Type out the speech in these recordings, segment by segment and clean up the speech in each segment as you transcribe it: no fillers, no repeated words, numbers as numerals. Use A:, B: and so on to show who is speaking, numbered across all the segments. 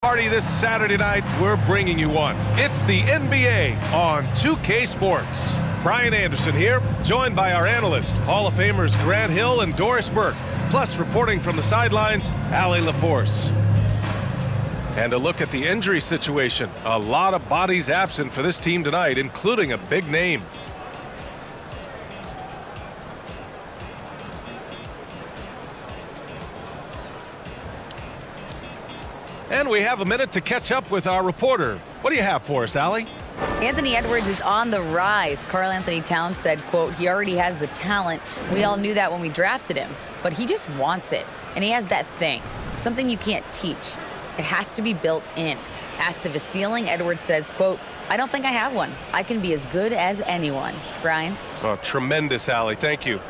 A: Party this Saturday night, we're bringing you one. It's the NBA on 2K Sports. Brian Anderson here, joined by our analyst, Hall of Famers Grant Hill and Doris Burke, plus reporting from the sidelines, Allie LaForce. And a look at the injury situation. A lot of bodies absent for this team tonight, including a big name. And we have a minute to catch up with our reporter. What do you have for us, Allie?
B: Anthony Edwards is on the rise. Karl Anthony Towns said, quote, he already has the talent. We all knew that when we drafted him, but he just wants it. And he has that thing, something you can't teach. It has to be built in. Asked of his ceiling, Edwards says, quote, I don't think I have one. I can be as good as anyone. Brian?
A: Oh, tremendous, Allie. Thank you.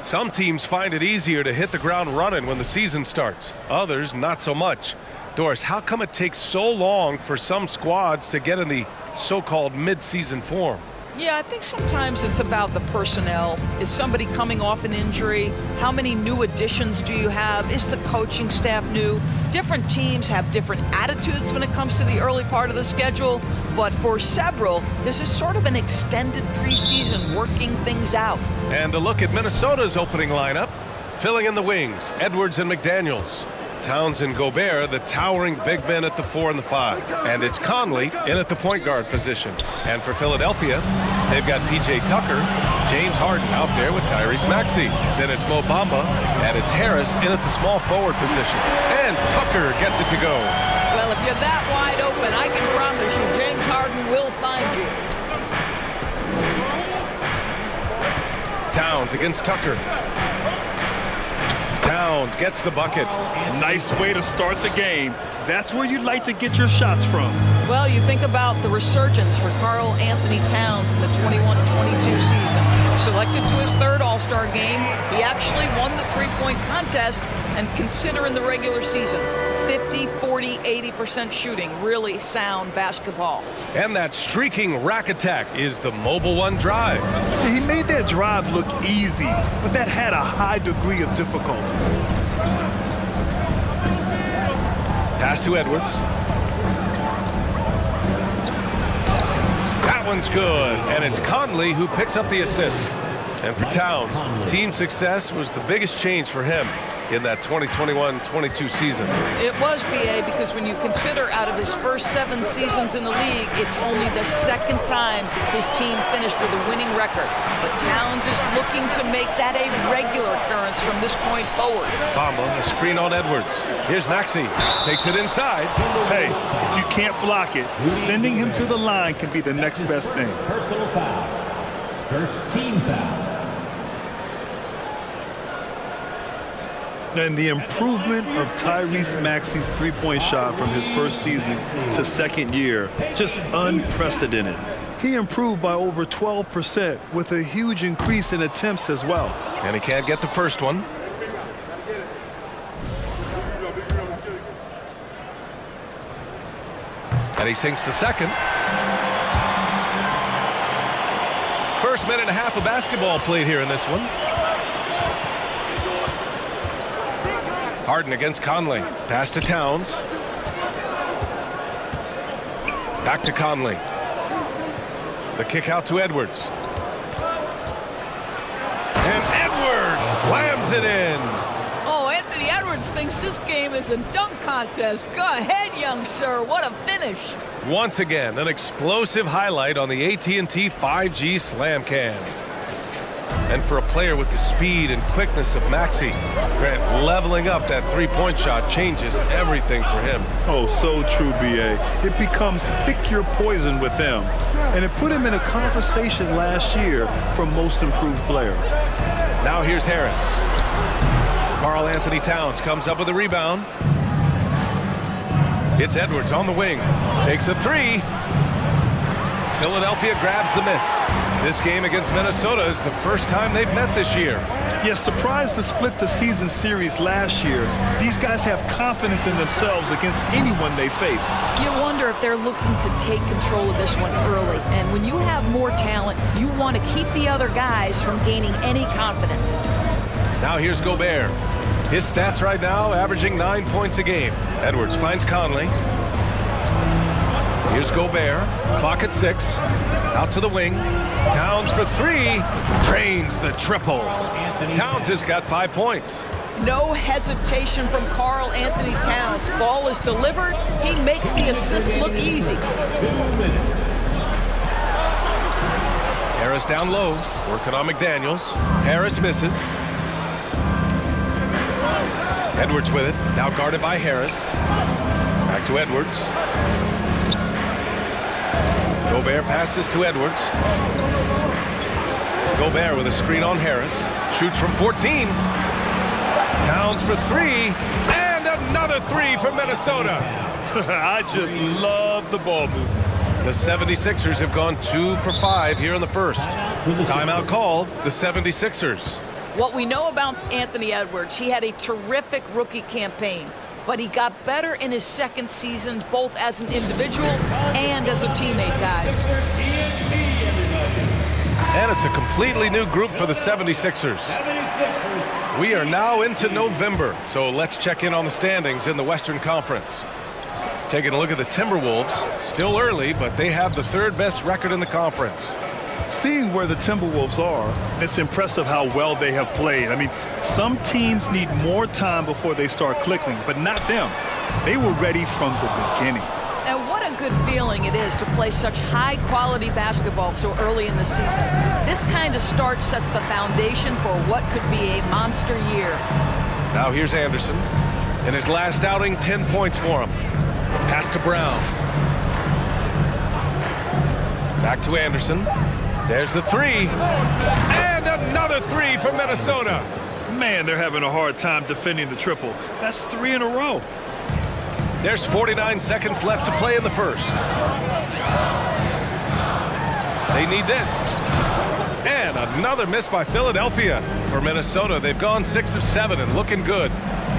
A: Some teams find it easier to hit the ground running when the season starts. Others, not so much. Doris, how come it takes so long for some squads to get in the so-called mid-season form?
C: Yeah, I think sometimes it's about the personnel. Is somebody coming off an injury? How many new additions do you have? Is the coaching staff new? Different teams have different attitudes when it comes to the early part of the schedule, but for several, this is sort of an extended preseason, working things out.
A: And a look at Minnesota's opening lineup. Filling in the wings, Edwards and McDaniels. Towns and Gobert, the towering big men at the 4 and the 5. And it's Conley in at the point guard position. And for Philadelphia, they've got P.J. Tucker, James Harden out there with Tyrese Maxey. Then it's Mo Bamba, and it's Harris in at the small forward position. And Tucker gets it to go.
C: Well, if you're that wide open, I can promise you James Harden will find you.
A: Towns against Tucker. Towns gets the bucket.
D: Nice way to start the game. That's where you'd like to get your shots from.
C: Well, you think about the resurgence for Karl Anthony Towns in the 21-22 season. Selected to his third All-Star game, he actually won the three-point contest, and consider in the regular season, 50, 40, 80% shooting, really sound basketball.
A: And that streaking rack attack is the Mobile One drive.
D: He made that drive look easy, but that had a high degree of difficulty.
A: Pass to Edwards. That one's good, and it's Conley who picks up the assist. And for Towns, team success was the biggest change for him in that 2021-22 season.
C: It was, B.A., because when you consider out of his first 7 seasons in the league, it's only the second time his team finished with a winning record. But Towns is looking to make that a regular occurrence from this point forward.
A: Bamba, a screen on Edwards. Here's Maxey, takes it inside.
D: Hey, if you can't block it, sending him to the line can be the next best thing.
E: Personal foul. First team foul.
D: And the improvement of Tyrese Maxey's three-point shot from his first season to second year, just unprecedented. He improved by over 12% with a huge increase in attempts as well.
A: And he can't get the first one. And he sinks the second. First minute and a half of basketball played here in this one. Harden against Conley. Pass to Towns. Back to Conley. The kick out to Edwards. And Edwards slams it in.
C: Oh, Anthony Edwards thinks this game is a dunk contest. Go ahead, young sir. What a finish.
A: Once again, an explosive highlight on the AT&T 5G Slam Cam. And for a player with the speed and quickness of Maxey, Grant, leveling up that three-point shot changes everything for him.
D: Oh, so true, B.A. It becomes pick your poison with him. And it put him in a conversation last year for most improved player.
A: Now here's Harris. Karl Anthony Towns comes up with a rebound. It's Edwards on the wing. Takes a three. Philadelphia grabs the miss. This game against Minnesota is the first time they've met this year.
D: Yes, surprised to split the season series last year. These guys have confidence in themselves against anyone they face.
C: You wonder if they're looking to take control of this one early. And when you have more talent, you want to keep the other guys from gaining any confidence.
A: Now here's Gobert. His stats right now averaging 9 points a game. Edwards finds Conley. Here's Gobert. Clock at 6. Out to the wing. Towns for 3. Drains the triple. Towns has got 5 points.
C: No hesitation from Karl Anthony Towns. Ball is delivered. He makes the assist look easy.
A: Harris down low, working on McDaniels. Harris misses. Edwards with it, now guarded by Harris. Back to Edwards. Gobert passes to Edwards. Gobert with a screen on Harris. Shoots from 14. Towns for 3. And another 3 for Minnesota.
D: I just love the ball move.
A: The 76ers have gone 2 for 5 here in the first. Timeout called, the 76ers.
C: What we know about Anthony Edwards, he had a terrific rookie campaign, but he got better in his second season, both as an individual and as a teammate, guys.
A: And it's a completely new group for the 76ers. We are now into November, so let's check in on the standings in the Western Conference. Taking a look at the Timberwolves, still early, but they have the 3rd best record in the conference.
D: Seeing where the Timberwolves are, it's impressive how well they have played. I mean, some teams need more time before they start clicking, but not them. They were ready from the beginning.
C: And what a good feeling it is to play such high-quality basketball so early in the season. This kind of start sets the foundation for what could be a monster year.
A: Now here's Anderson. In his last outing, 10 points for him. Pass to Brown. Back to Anderson. There's the 3. And another 3 for Minnesota.
D: Man, they're having a hard time defending the triple. That's 3 in a row.
A: There's 49 seconds left to play in the first. They need this. And another miss by Philadelphia. For Minnesota, they've gone 6 of 7 and looking good.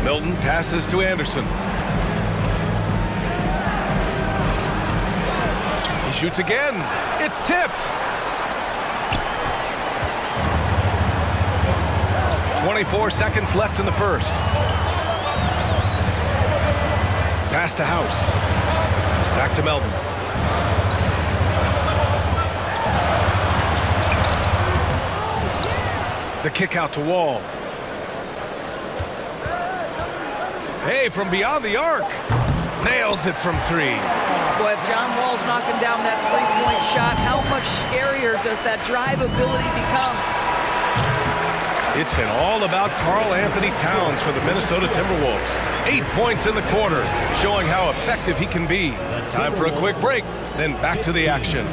A: Milton passes to Anderson. He shoots again. It's tipped. 24 seconds left in the first. Pass to House. Back to Melton. The kick out to Wall. Hey, from beyond the arc. Nails it from 3.
C: Boy, if John Wall's knocking down that three-point shot, how much scarier does that drive ability become?
A: It's been all about Karl Anthony Towns for the Minnesota Timberwolves. 8 points in the quarter, showing how effective he can be. Time for a quick break, then back to the action.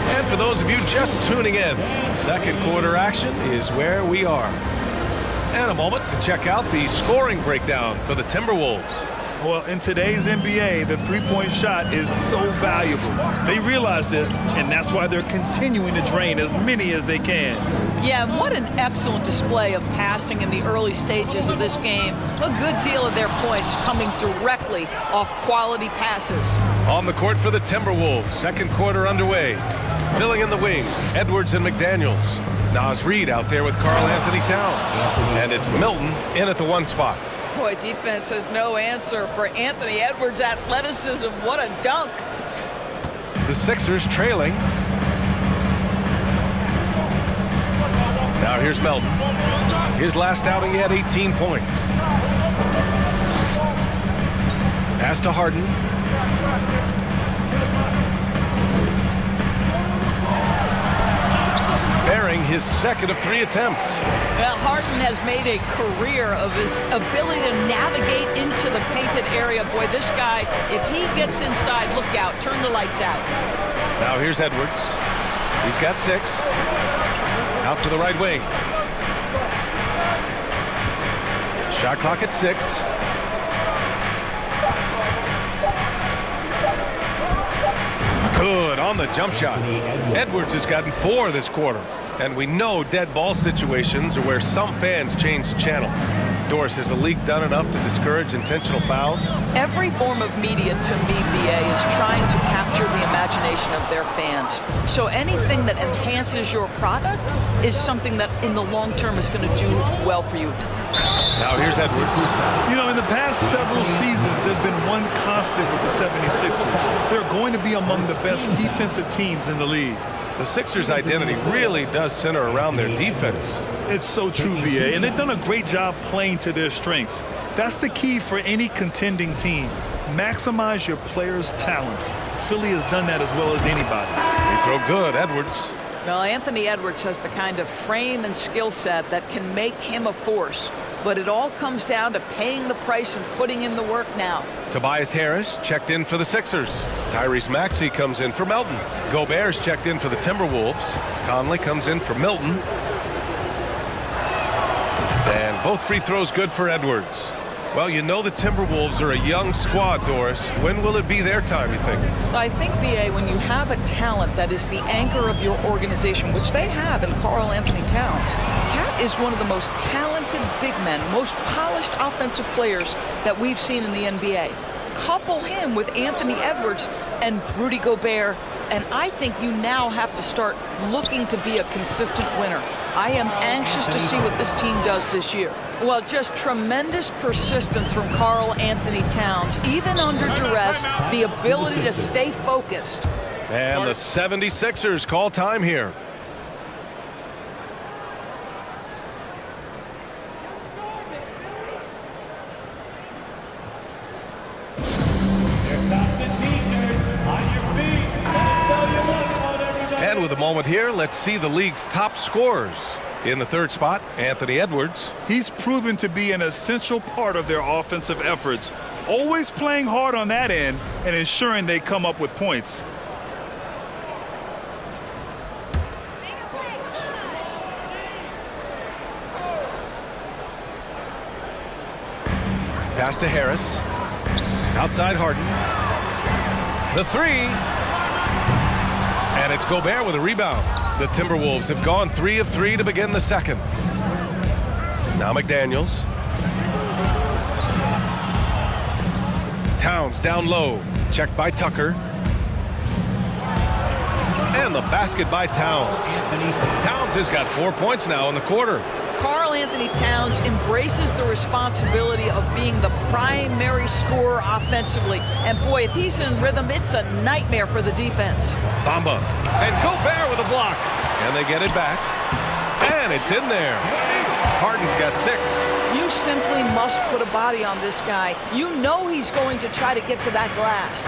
A: And for those of you just tuning in, second quarter action is where we are. And a moment to check out the scoring breakdown for the Timberwolves.
D: Well, in today's NBA, the three-point shot is so valuable. They realize this, and that's why they're continuing to drain as many as they can.
C: Yeah, and what an excellent display of passing in the early stages of this game. A good deal of their points coming directly off quality passes.
A: On the court for the Timberwolves, second quarter underway. Filling in the wings, Edwards and McDaniels. Naz Reid out there with Karl Anthony Towns. And it's Milton in at the 1 spot.
C: Boy, defense has no answer for Anthony Edwards' athleticism. What a dunk.
A: The Sixers trailing. Now here's Melton. His last outing, he had 18 points. Pass to Harden. Bearing his second of 3 attempts.
C: Well, Harden has made a career of his ability to navigate into the painted area. Boy, this guy, if he gets inside, look out, turn the lights out.
A: Now here's Edwards. He's got 6. Out to the right wing. Shot clock at 6. Good on the jump shot. Edwards has gotten 4 this quarter. And we know dead ball situations are where some fans change the channel. Doris, has the league done enough to discourage intentional fouls?
C: Every form of media, to me, BA, is trying to capture the imagination of their fans. So anything that enhances your product is something that in the long term is going to do well for you.
A: Now here's Edwards.
D: You know, in the past several seasons, there's been one constant with the 76ers. They're going to be among the best defensive teams in the league.
A: The Sixers' identity really does center around their defense.
D: It's so true, BA, and they've done a great job playing to their strengths. That's the key for any contending team. Maximize your players' talents. Philly has done that as well as anybody.
A: They throw good, Edwards.
C: Well, Anthony Edwards has the kind of frame and skill set that can make him a force. But it all comes down to paying the price and putting in the work now.
A: Tobias Harris checked in for the Sixers. Tyrese Maxey comes in for Melton. Gobert's checked in for the Timberwolves. Conley comes in for Milton. And both free throws good for Edwards. Well, you know the Timberwolves are a young squad, Doris. When will it be their time, you think?
C: I think, BA, when you have a talent that is the anchor of your organization, which they have in Karl Anthony Towns, Cat is one of the most talented big men, most polished offensive players that we've seen in the NBA. Couple him with Anthony Edwards and Rudy Gobert, and I think you now have to start looking to be a consistent winner. I am anxious to see what this team does this year. Well, just tremendous persistence from Karl Anthony Towns. Even under duress, the ability to stay focused.
A: And the 76ers call time here. And with a moment here, let's see the league's top scorers. In the third spot, Anthony Edwards.
D: He's proven to be an essential part of their offensive efforts, always playing hard on that end and ensuring they come up with points.
A: Pass to Harris. Outside Harden. The three. And it's Gobert with a rebound. The Timberwolves have gone 3 of 3 to begin the second. Now McDaniels. Towns down low. Checked by Tucker. And the basket by Towns. Towns has got 4 points now in the quarter.
C: Karl Anthony Towns embraces the responsibility of being the primary scorer offensively. And boy, if he's in rhythm, it's a nightmare for the defense.
A: Bamba. And Gobert with a block. And they get it back. And it's in there. Harden's got 6.
C: You simply must put a body on this guy. You know he's going to try to get to that glass.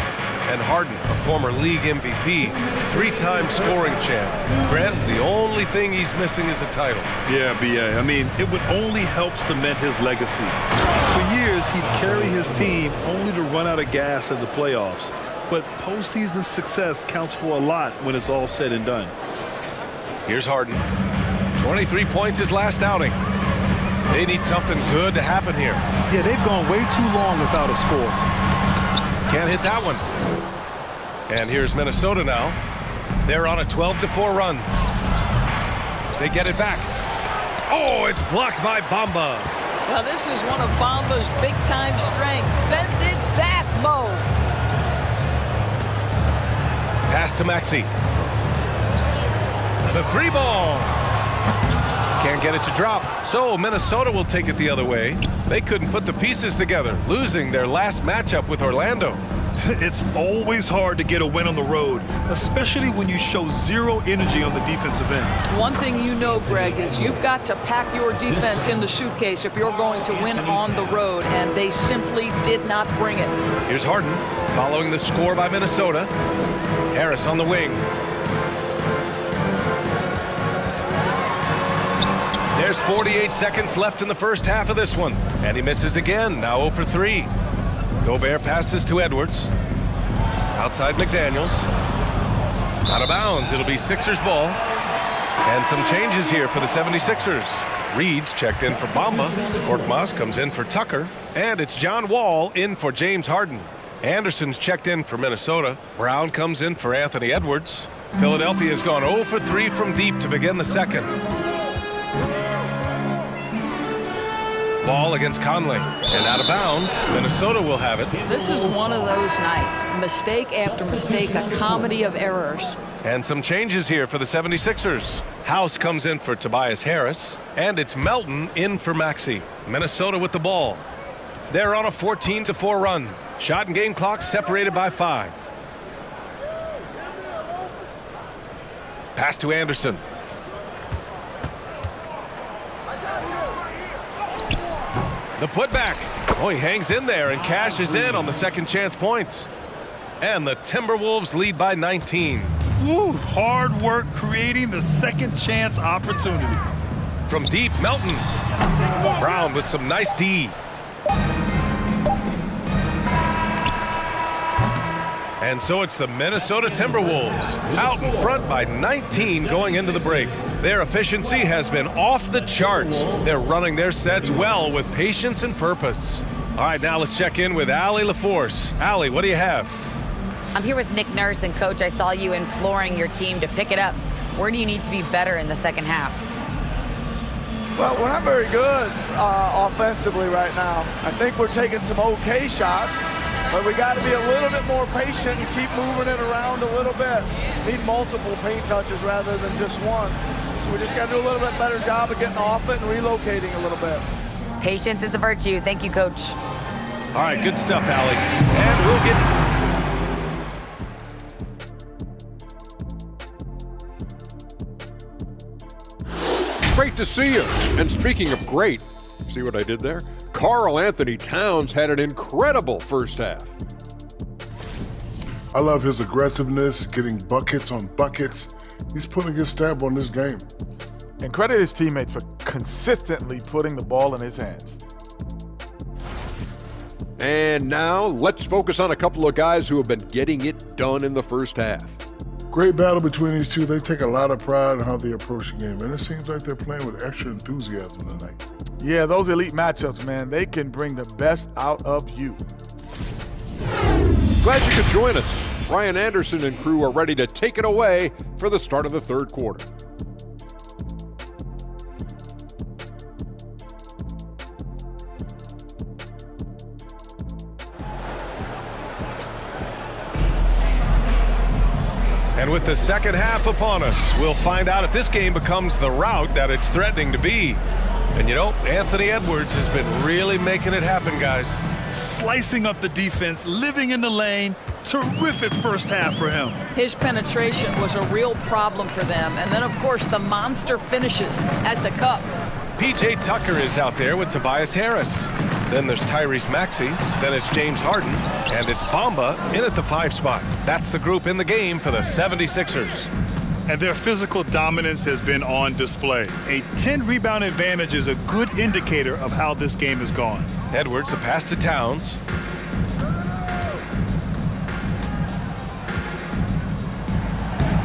A: And Harden, a former league MVP, 3-time scoring champ. Grant, the only thing he's missing is a title.
D: Yeah, BA. I mean, it would only help cement his legacy. For years, he'd carry his team only to run out of gas in the playoffs. But postseason success counts for a lot when it's all said and done.
A: Here's Harden. 23 points his last outing. They need something good to happen here.
D: Yeah, they've gone way too long without a score.
A: Can't hit that one. And here's Minnesota now. They're on a 12-4 run. They get it back. Oh, it's blocked by Bamba.
C: Well, this is one of Bamba's big-time strengths. Send it back, Mo.
A: Pass to Maxey. The 3 ball. Can't get it to drop. So Minnesota will take it the other way. They couldn't put the pieces together, losing their last matchup with Orlando.
D: It's always hard to get a win on the road, especially when you show zero energy on the defensive end.
C: One thing you know, Greg, is you've got to pack your defense in the suitcase if you're going to win on the road, and they simply did not bring it.
A: Here's Harden, following the score by Minnesota. Harris on the wing. There's 48 seconds left in the first half of this one, and he misses again, now 0 for 3. Gobert passes to Edwards. Outside McDaniels. Out of bounds. It'll be Sixers ball. And some changes here for the 76ers. Reed's checked in for Bamba. Korkmaz comes in for Tucker. And it's John Wall in for James Harden. Anderson's checked in for Minnesota. Brown comes in for Anthony Edwards. Philadelphia has gone 0 for 3 from deep to begin the second. Ball against Conley. And out of bounds, Minnesota will have it.
C: This is one of those nights. Mistake after mistake, a comedy of errors.
A: And some changes here for the 76ers. House comes in for Tobias Harris, and it's Melton in for Maxey. Minnesota with the ball. They're on a 14-4 run. Shot and game clock separated by 5. Pass to Anderson. The putback. Oh, he hangs in there and cashes in on the second chance points. And the Timberwolves lead by 19.
D: Woo, hard work creating the second chance opportunity.
A: From deep, Melton. Brown with some nice D. And so it's the Minnesota Timberwolves out in front by 19 going into the break. Their efficiency has been off the charts. They're running their sets well with patience and purpose. All right, now let's check in with Allie LaForce. Allie, what do you have?
B: I'm here with Nick Nurse, and Coach, I saw you imploring your team to pick it up. Where do you need to be better in the second half?
F: Well, we're not very good offensively right now. I think we're taking some okay shots, but we got to be a little bit more patient and keep moving it around a little bit. Need multiple paint touches rather than just one. So we just got to do a little bit better job of getting off it and relocating a little bit.
B: Patience is a virtue. Thank you, Coach.
A: All right, good stuff, Allie. And we'll get...
G: Great to see you. And speaking of great, see what I did there? Karl Anthony Towns had an incredible first half.
H: I love his aggressiveness, getting buckets on buckets. He's putting his stamp on this game.
I: And credit his teammates for consistently putting the ball in his hands.
G: And now let's focus on a couple of guys who have been getting it done in the first half.
H: Great battle between these two. They take a lot of pride in how they approach the game, and it seems like they're playing with extra enthusiasm tonight.
I: Yeah, those elite matchups, man, they can bring the best out of you.
G: Glad you could join us. Ryan Anderson and crew are ready to take it away for the start of the third quarter.
A: And with the second half upon us, we'll find out if this game becomes the rout that it's threatening to be. And you know, Anthony Edwards has been really making it happen, guys.
D: Slicing up the defense, living in the lane. Terrific first half for him.
C: His penetration was a real problem for them. And then, of course, the monster finishes at the cup.
A: P.J. Tucker is out there with Tobias Harris. Then there's Tyrese Maxey. Then it's James Harden. And it's Bamba in at the 5 spot. That's the group in the game for the 76ers.
D: And their physical dominance has been on display. A 10-rebound advantage is a good indicator of how this game has gone.
A: Edwards, the pass to Towns.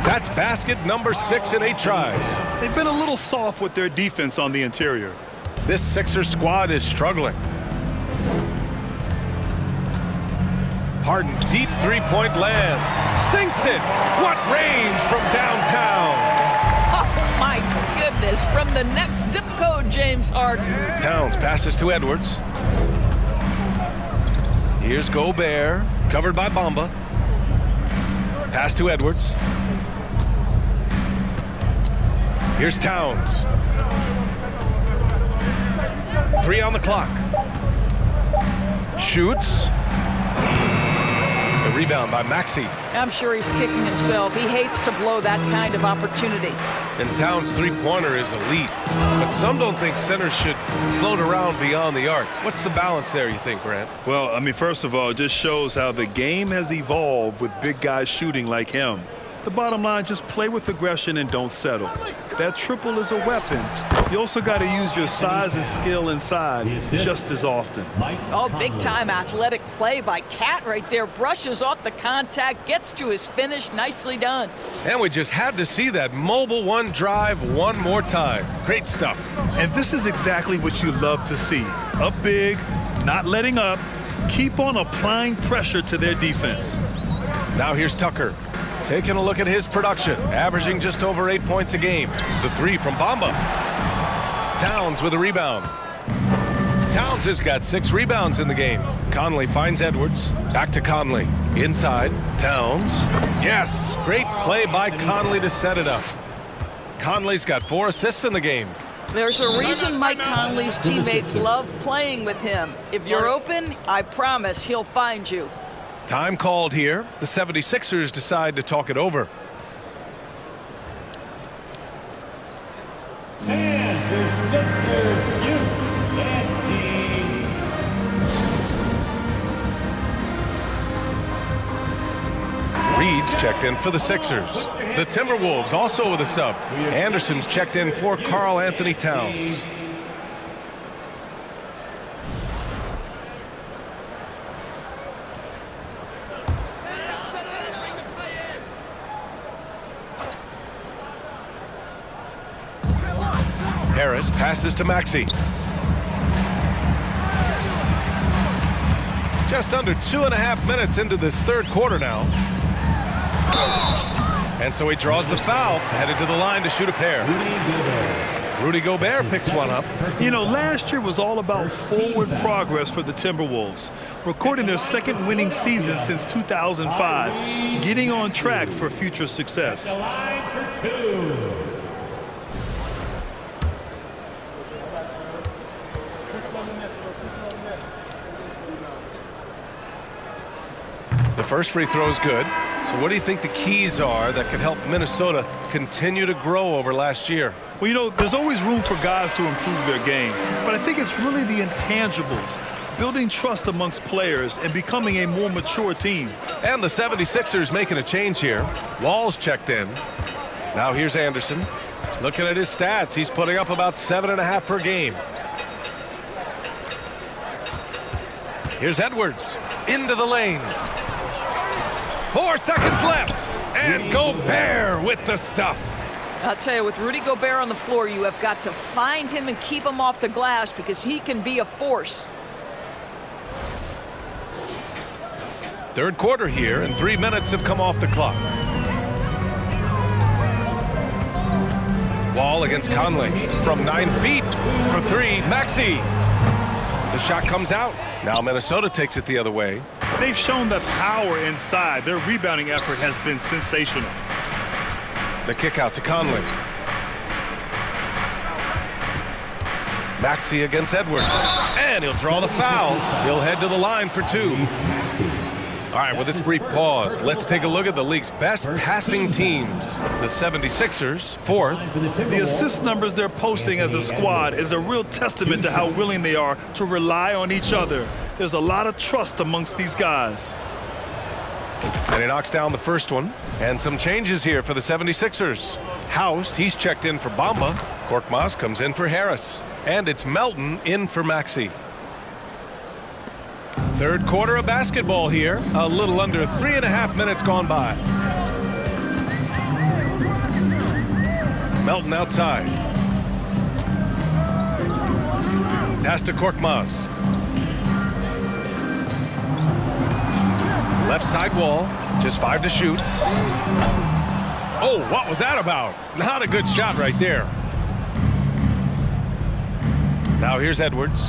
A: That's basket number 6 in 8 tries.
D: They've been a little soft with their defense on the interior.
A: This Sixers squad is struggling. Harden, deep three-point land. Sinks it. What range from downtown.
C: Oh, my goodness. From the next zip code, James Harden.
A: Towns passes to Edwards. Here's Gobert, covered by Bamba. Pass to Edwards. Here's Towns. 3 on the clock. Shoots. The rebound by Maxey.
C: I'm sure he's kicking himself. He hates to blow that kind of opportunity.
A: And Towns' three-pointer is elite. But some don't think centers should float around beyond the arc. What's the balance there, you think, Grant?
D: Well, I mean, first of all, it just shows how the game has evolved with big guys shooting like him. The bottom line, just play with aggression and don't settle. That triple is a weapon. You also got to use your size and skill inside just as often.
C: Oh, big-time athletic play by Cat right there. Brushes off the contact, gets to his finish. Nicely done.
A: And we just had to see that mobile one drive one more time. Great stuff.
D: And this is exactly what you love to see. Up big, not letting up. Keep on applying pressure to their defense.
A: Now here's Tucker. Taking a look at his production, averaging just over 8 points a game. The 3 from Bamba. Towns with a rebound. Towns has got 6 rebounds in the game. Conley finds Edwards. Back to Conley. Inside. Towns. Yes! Great play by Conley to set it up. Conley's got 4 assists in the game.
C: There's a reason Mike Conley's teammates love playing with him. If you're open, I promise he'll find you.
A: Time called here. The 76ers decide to talk it over. Reed's checked in for the Sixers. The Timberwolves also with a sub. Anderson's checked in for Karl Anthony Towns. Harris passes to Maxey. Just under 2.5 minutes into this third quarter now. And so he draws the foul, headed to the line to shoot a pair. Rudy Gobert picks one up.
D: You know, last year was all about forward progress for the Timberwolves, recording their 2nd winning season since 2005, getting on track for future success.
A: The first free throw is good. So what do you think the keys are that can help Minnesota continue to grow over last year?
D: Well, you know, there's always room for guys to improve their game, but I think it's really the intangibles, building trust amongst players and becoming a more mature team.
A: And the 76ers making a change here. Wall's checked in. Now here's Anderson. Looking at his stats, he's putting up about 7.5 per game. Here's Edwards into the lane. 4 seconds left, and Gobert with the stuff.
C: I'll tell you, with Rudy Gobert on the floor, you have got to find him and keep him off the glass because he can be a force.
A: Third quarter here, and 3 minutes have come off the clock. Wall against Conley from 9 feet for 3. Maxey. The shot comes out. Now Minnesota takes it the other way.
D: They've shown the power inside. Their rebounding effort has been sensational.
A: The kick out to Conley. Maxey against Edwards. And he'll draw the foul. He'll head to the line for 2. All right, with this brief pause, let's take a look at the league's best passing teams. The 76ers, 4th.
D: The assist numbers they're posting as a squad is a real testament to how willing they are to rely on each other. There's a lot of trust amongst these guys.
A: And he knocks down the first one. And some changes here for the 76ers. House, he's checked in for Bamba. Korkmaz comes in for Harris. And it's Melton in for Maxey. Third quarter of basketball here. A little under 3.5 minutes gone by. Melton outside. Pass to Korkmaz. Left side Wall. Just 5 to shoot. Oh, what was that about? Not a good shot right there. Now here's Edwards.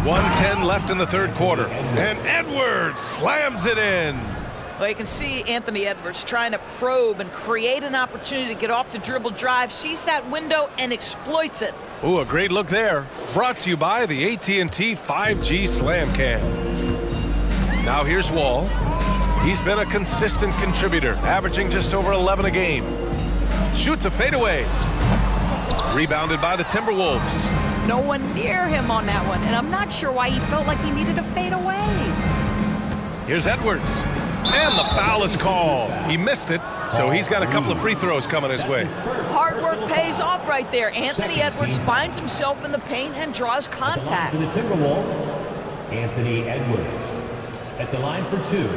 A: 1:10 left in the third quarter. And Edwards slams it in.
C: Well, you can see Anthony Edwards trying to probe and create an opportunity to get off the dribble drive, sees that window and exploits it.
A: Ooh, a great look there. Brought to you by the AT&T 5G Slam Cam. Now here's Wall. He's been a consistent contributor, averaging just over 11 a game. Shoots a fadeaway. Rebounded by the Timberwolves.
C: No one near him on that one, and I'm not sure why he felt like he needed to fade away.
A: Here's Edwards. And the foul is called. He missed it, so he's got a couple of free throws coming his way.
C: Hard work pays off right there. Anthony Edwards finds himself in the paint and draws contact.
E: For the Timberwolves, Anthony Edwards at the line for 2.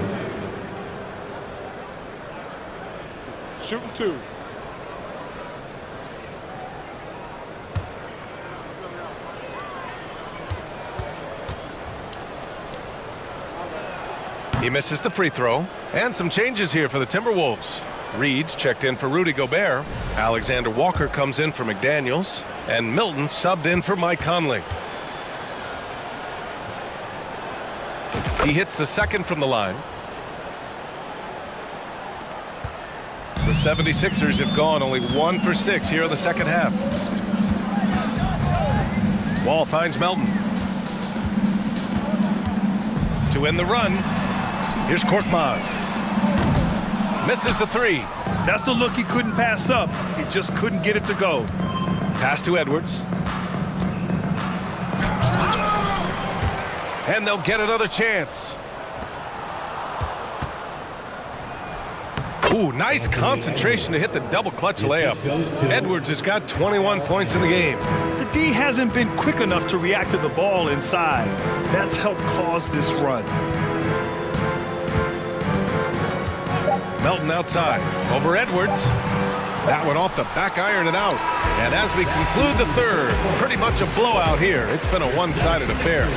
I: Shooting 2.
A: He misses the free throw. And some changes here for the Timberwolves. Reed's checked in for Rudy Gobert. Alexander Walker comes in for McDaniels. And Milton subbed in for Mike Conley. He hits the second from the line. The 76ers have gone only 1 for 6 here in the second half. Wall finds Melton. To win the run, here's Korkmaz. Misses the three.
D: That's a look he couldn't pass up. He just couldn't get it to go.
A: Pass to Edwards. And they'll get another chance. Ooh, nice concentration to hit the double clutch layup. Edwards has got 21 points in the game.
D: The D hasn't been quick enough to react to the ball inside. That's helped cause this run.
A: Melton outside. Over Edwards. That one off the back iron and out. And as we conclude the third, pretty much a blowout here. It's been a one-sided affair.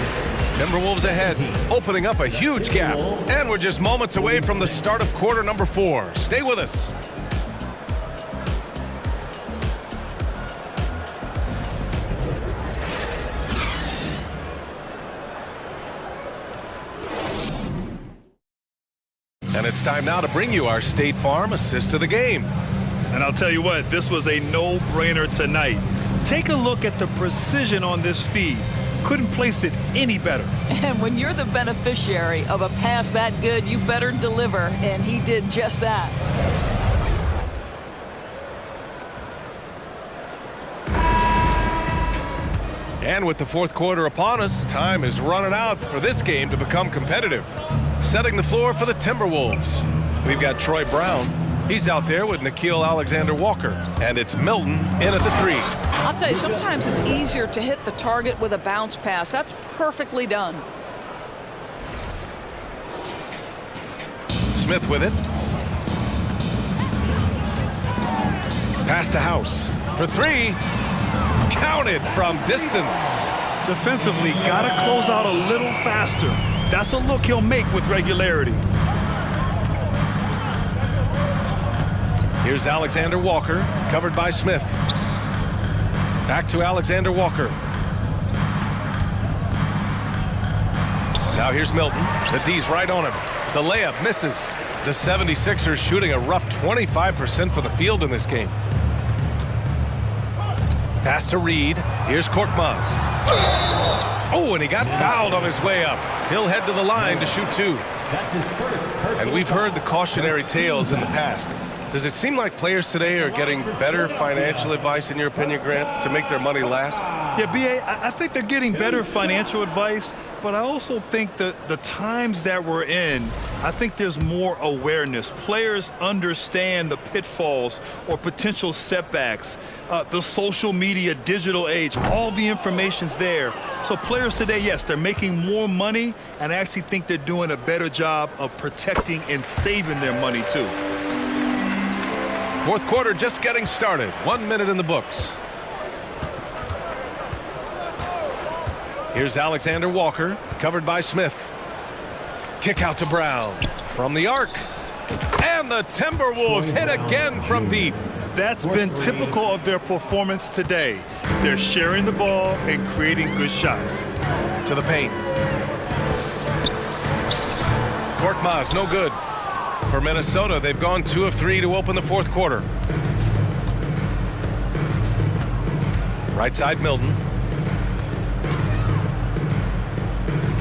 A: Timberwolves ahead, opening up a huge gap. And we're just moments away from the start of quarter number 4. Stay with us. And it's time now to bring you our State Farm assist of the game.
D: And I'll tell you what, this was a no-brainer tonight. Take a look at the precision on this feed. Couldn't place it any better.
C: And when you're the beneficiary of a pass that good, you better deliver, and he did just that.
A: And with the fourth quarter upon us, time is running out for this game to become competitive. Setting the floor for the Timberwolves. We've got Troy Brown. He's out there with Nickeil Alexander-Walker. And it's Milton in at the 3.
C: I'll tell you, sometimes it's easier to hit the target with a bounce pass. That's perfectly done.
A: Smith with it. Pass to House for 3. Counted from distance.
D: Defensively, gotta close out a little faster. That's a look he'll make with regularity.
A: Here's Alexander Walker, covered by Smith. Back to Alexander Walker. Now here's Milton. The D's right on him. The layup misses. The 76ers shooting a rough 25% for the field in this game. Pass to Reed. Here's Korkmaz. Oh, and he got fouled on his way up. He'll head to the line to shoot 2. And we've heard the cautionary tales in the past. Does it seem like players today are getting better financial advice, in your opinion, Grant, to make their money last?
D: Yeah, B.A., I think they're getting better financial advice, but I also think that the times that we're in, I think there's more awareness. Players understand the pitfalls or potential setbacks, the social media, digital age, all the information's there. So players today, yes, they're making more money, and I actually think they're doing a better job of protecting and saving their money, too.
A: Fourth quarter just getting started. 1 minute in the books. Here's Alexander Walker, covered by Smith. Kick out to Brown from the arc. And the Timberwolves hit again from deep.
D: That's been typical of their performance today. They're sharing the ball and creating good shots.
A: To the paint. Korkmaz, no good. For Minnesota, they've gone 2 of 3 to open the fourth quarter. Right side, Milton.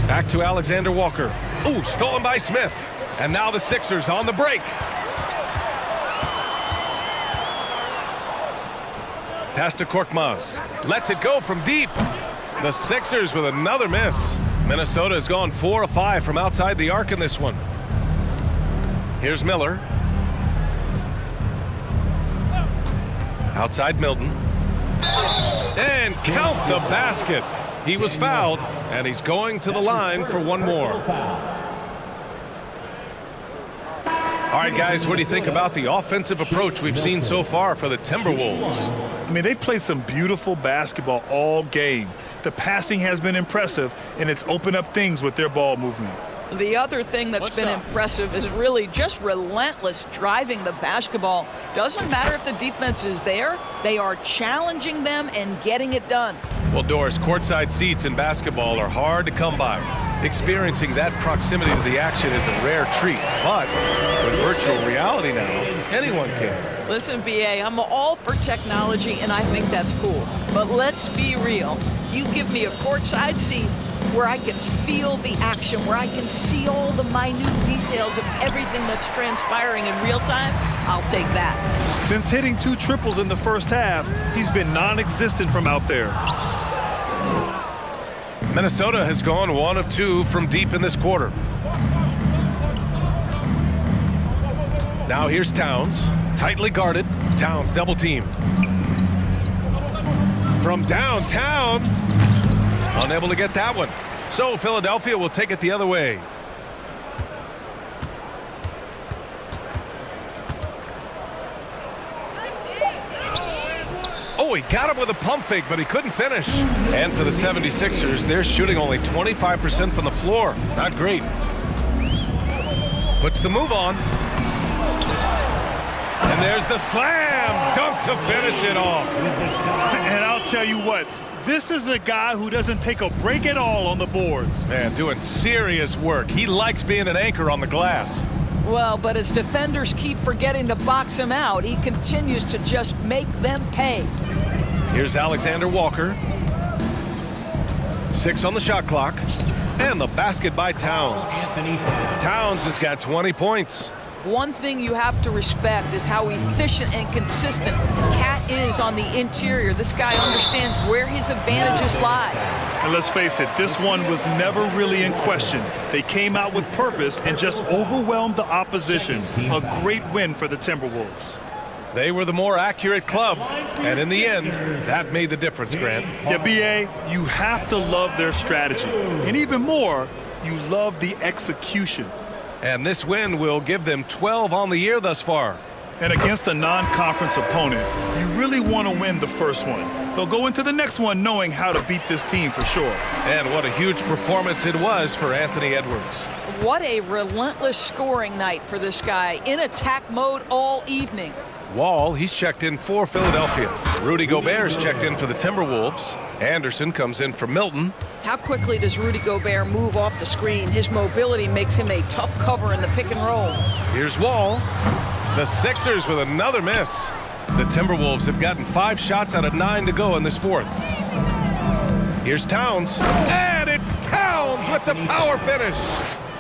A: Back to Alexander Walker. Ooh, stolen by Smith. And now the Sixers on the break. Pass to Korkmaz. Lets it go from deep. The Sixers with another miss. Minnesota has gone 4 of 5 from outside the arc in this one. Here's Miller. Outside Milton. And count the basket. He was fouled, and he's going to the line for one more. All right, guys, what do you think about the offensive approach we've seen so far for the Timberwolves?
D: I mean, they've played some beautiful basketball all game. The passing has been impressive, and it's opened up things with their ball movement.
C: The other thing that's been impressive is really just relentless driving the basketball. Doesn't matter if the defense is there, they are challenging them and getting it done.
A: Well, Doris, courtside seats in basketball are hard to come by. Experiencing that proximity to the action is a rare treat, but with virtual reality now, anyone can.
C: Listen, BA, I'm all for technology, and I think that's cool. But let's be real. You give me a courtside seat where I can feel the action, where I can see all the minute details of everything that's transpiring in real time, I'll take that.
D: Since hitting 2 triples in the first half, he's been non-existent from out there.
A: Minnesota has gone 1 of 2 from deep in this quarter. Now here's Towns, tightly guarded. Towns double teamed. From downtown, unable to get that one. So Philadelphia will take it the other way. Oh, he got him with a pump fake, but he couldn't finish. And for the 76ers, they're shooting only 25% from the floor. Not great. Puts the move on. And there's the slam dunk to finish it off.
D: And I'll tell you what, this is a guy who doesn't take a break at all on the boards.
A: Man, doing serious work. He likes being an anchor on the glass.
C: Well, but as defenders keep forgetting to box him out, he continues to just make them pay.
A: Here's Alexander Walker. 6 on the shot clock. And the basket by Towns. Towns has got 20 points.
C: One thing you have to respect is how efficient and consistent Cat is on the interior. This guy understands where his advantages lie.
D: And let's face it, this one was never really in question. They came out with purpose and just overwhelmed the opposition. A great win for the Timberwolves.
A: They were the more accurate club, and in the end, that made the difference, Grant.
D: Yeah, BA, you have to love their strategy. And even more, you love the execution.
A: And this win will give them 12 on the year thus far.
D: And against a non-conference opponent, you really want to win the first one. They'll go into the next one knowing how to beat this team for sure.
A: And what a huge performance it was for Anthony Edwards.
C: What a relentless scoring night for this guy, in attack mode all evening.
A: Wall, he's checked in for Philadelphia. Rudy Gobert's checked in for the Timberwolves. Anderson comes in for Milton.
C: How quickly does Rudy Gobert move off the screen? His mobility makes him a tough cover in the pick and roll.
A: Here's Wall. The Sixers with another miss. The Timberwolves have gotten 5 shots out of 9 to go in this fourth. Here's Towns. And it's Towns with the power finish.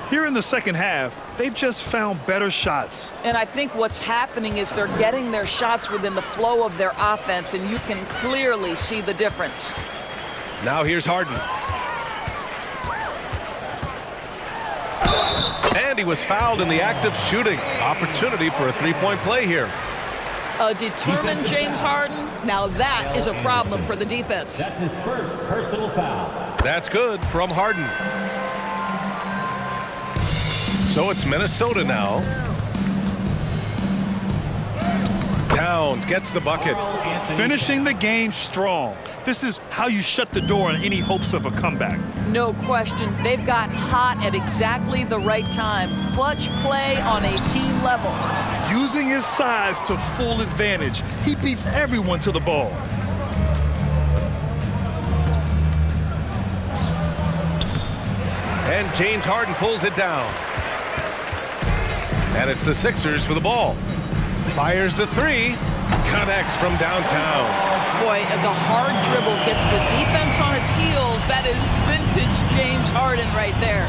D: Here in the second half, they've just found better shots.
C: And I think what's happening is they're getting their shots within the flow of their offense, and you can clearly see the difference.
A: Now here's Harden. And he was fouled in the act of shooting. Opportunity for a 3-point play here.
C: A determined James Harden. Now that is a problem for the defense.
E: That's his first personal foul.
A: That's good from Harden. So it's Minnesota now. Towns gets the bucket.
D: Finishing the game strong. This is how you shut the door on any hopes of a comeback.
C: No question. They've gotten hot at exactly the right time. Clutch play on a team level.
D: Using his size to full advantage, he beats everyone to the ball.
A: And James Harden pulls it down. And it's the Sixers with the ball. Fires the 3. Connects from downtown.
C: Boy, the hard dribble gets the defense on its heels. That is vintage James Harden right there.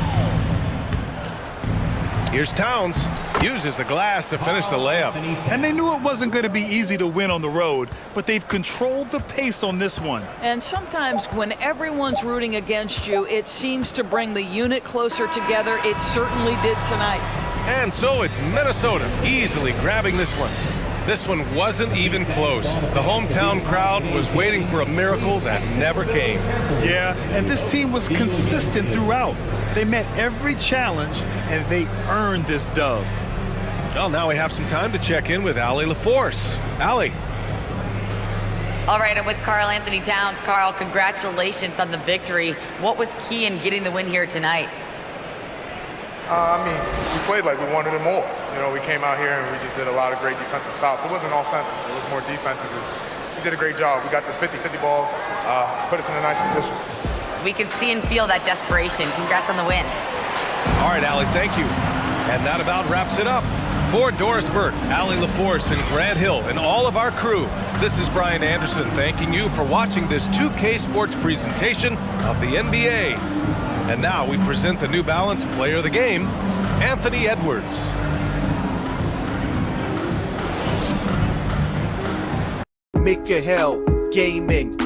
A: Here's Towns. Uses the glass to finish the layup.
D: And they knew it wasn't going to be easy to win on the road, but they've controlled the pace on this one.
C: And sometimes when everyone's rooting against you, it seems to bring the unit closer together. It certainly did tonight.
A: And so it's Minnesota easily grabbing this one. This one wasn't even close. The hometown crowd was waiting for a miracle that never came.
D: Yeah, and this team was consistent throughout. They met every challenge, and they earned this dub.
A: Well, now we have some time to check in with Allie LaForce. Allie.
B: All right, I'm with Karl Anthony Towns. Karl, congratulations on the victory. What was key in getting the win here tonight?
J: I mean, we played like we wanted it more. You know, we came out here and we just did a lot of great defensive stops. It wasn't offensive. It was more defensive. We did a great job. We got the 50-50 balls, put us in a nice position.
B: We can see and feel that desperation. Congrats on the win.
A: All right, Allie, thank you. And that about wraps it up. For Doris Burke, Allie LaForce, and Grant Hill, and all of our crew, this is Brian Anderson thanking you for watching this 2K Sports presentation of the NBA. And now we present the New Balance Player of the Game, Anthony Edwards.
K: Make your hell gaming.